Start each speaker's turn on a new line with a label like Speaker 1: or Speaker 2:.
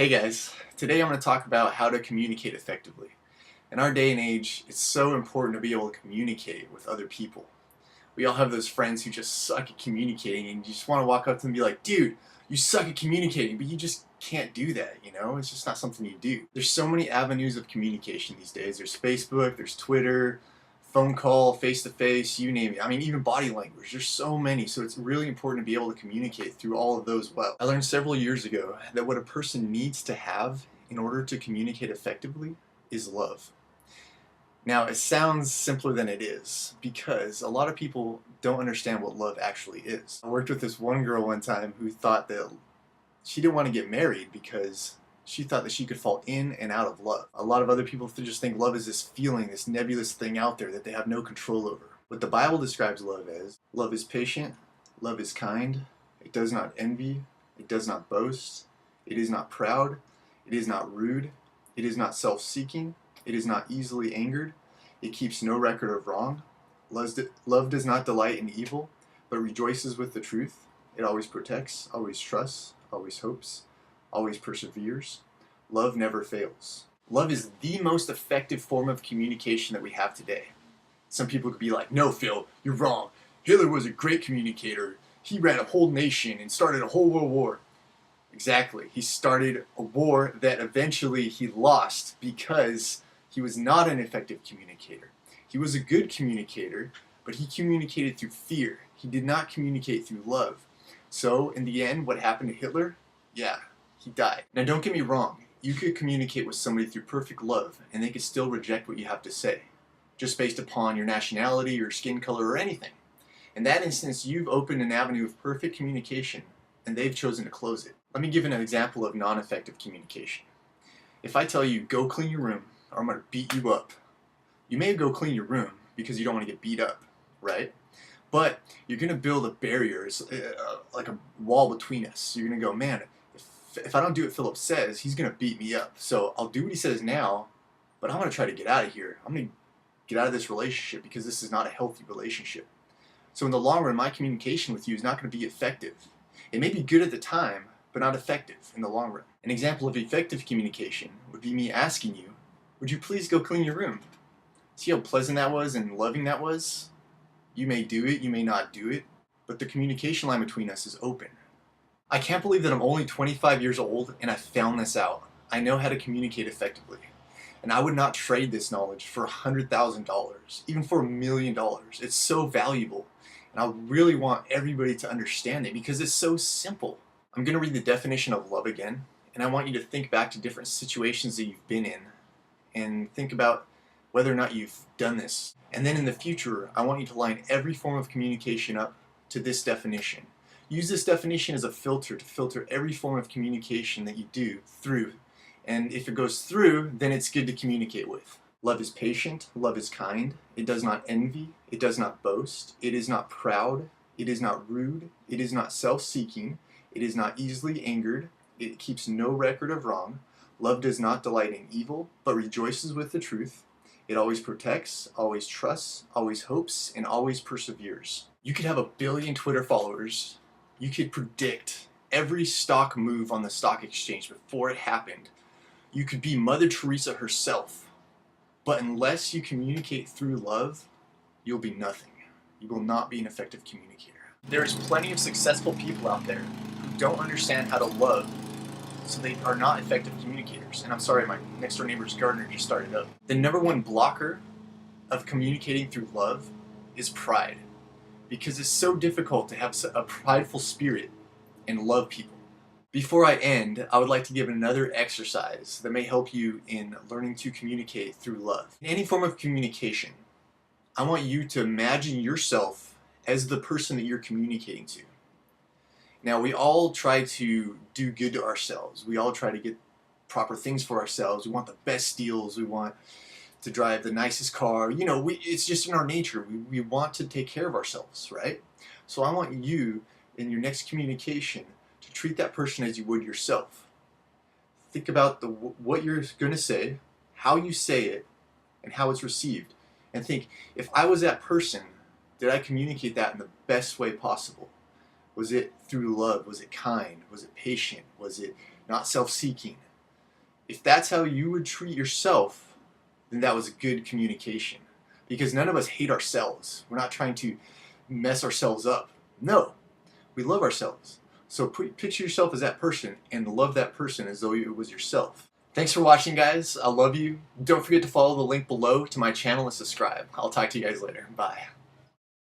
Speaker 1: Hey guys, today I'm going to talk about how to communicate effectively. In our day and age, it's so important to be able to communicate with other people. We all have those friends who just suck at communicating and you just want to walk up to them and be like, dude, you suck at communicating, but you just can't do that, you know? It's just not something you do. There's so many avenues of communication these days. There's Facebook, there's Twitter, phone call, face-to-face, you name it. I mean, even body language. There's so many, so it's really important to be able to communicate through all of those well. I learned several years ago that what a person needs to have in order to communicate effectively is love. Now, it sounds simpler than it is because a lot of people don't understand what love actually is. I worked with this one girl one time who thought that she didn't want to get married because she thought that she could fall in and out of love. A lot of other people just think love is this feeling, this nebulous thing out there that they have no control over. What the Bible describes love as, love is patient, love is kind, it does not envy, it does not boast, it is not proud, it is not rude, it is not self-seeking, it is not easily angered, it keeps no record of wrong. Love does not delight in evil, but rejoices with the truth. It always protects, always trusts, always hopes, always perseveres. Love never fails. Love is the most effective form of communication that we have today. Some people could be like, no, Phil, you're wrong. Hitler was a great communicator. He ran a whole nation and started a whole world war. Exactly. He started a war that eventually he lost because he was not an effective communicator. He was a good communicator, but he communicated through fear. He did not communicate through love. So in the end, what happened to Hitler? Yeah, he died. Now don't get me wrong, you could communicate with somebody through perfect love and they could still reject what you have to say, just based upon your nationality, your skin color, or anything. In that instance, you've opened an avenue of perfect communication and they've chosen to close it. Let me give an example of non-effective communication. If I tell you, go clean your room or I'm going to beat you up, you may go clean your room because you don't want to get beat up, right? But you're going to build a barrier, like a wall between us. You're going to go, man, if I don't do what Phillip says, he's going to beat me up. So I'll do what he says now, but I'm going to try to get out of here. I'm going to get out of this relationship because this is not a healthy relationship. So in the long run, my communication with you is not going to be effective. It may be good at the time, but not effective in the long run. An example of effective communication would be me asking you, would you please go clean your room? See how pleasant that was and loving that was? You may do it, you may not do it, but the communication line between us is open. I can't believe that I'm only 25 years old and I found this out. I know how to communicate effectively. And I would not trade this knowledge for $100,000, even for $1 million. It's so valuable. And I really want everybody to understand it because it's so simple. I'm going to read the definition of love again, and I want you to think back to different situations that you've been in and think about whether or not you've done this. And then in the future, I want you to line every form of communication up to this definition. Use this definition as a filter to filter every form of communication that you do through. And if it goes through, then it's good to communicate with. Love is patient, love is kind, it does not envy, it does not boast, it is not proud, it is not rude, it is not self-seeking, it is not easily angered, it keeps no record of wrong. Love does not delight in evil, but rejoices with the truth. It always protects, always trusts, always hopes, and always perseveres. You could have 1 billion Twitter followers. You could predict every stock move on the stock exchange before it happened. You could be Mother Teresa herself. But unless you communicate through love, you'll be nothing. You will not be an effective communicator. There's plenty of successful people out there who don't understand how to love, so they are not effective communicators. And I'm sorry, my next door neighbor's gardener just started up. The #1 blocker of communicating through love is pride. Because it's so difficult to have a prideful spirit and love people. Before I end, I would like to give another exercise that may help you in learning to communicate through love. In any form of communication, I want you to imagine yourself as the person that you're communicating to. Now, we all try to do good to ourselves. We all try to get proper things for ourselves. We want the best deals. We want to drive the nicest car. You know, it's just in our nature. We want to take care of ourselves, right? So I want you, in your next communication, to treat that person as you would yourself. Think about what you're going to say, how you say it, and how it's received. And think, if I was that person, did I communicate that in the best way possible? Was it through love? Was it kind? Was it patient? Was it not self-seeking? If that's how you would treat yourself, then that was good communication. Because none of us hate ourselves. We're not trying to mess ourselves up. No, we love ourselves. So picture yourself as that person and love that person as though it was yourself. Thanks for watching, guys. I love you. Don't forget to follow the link below to my channel and subscribe. I'll talk to you guys later. Bye.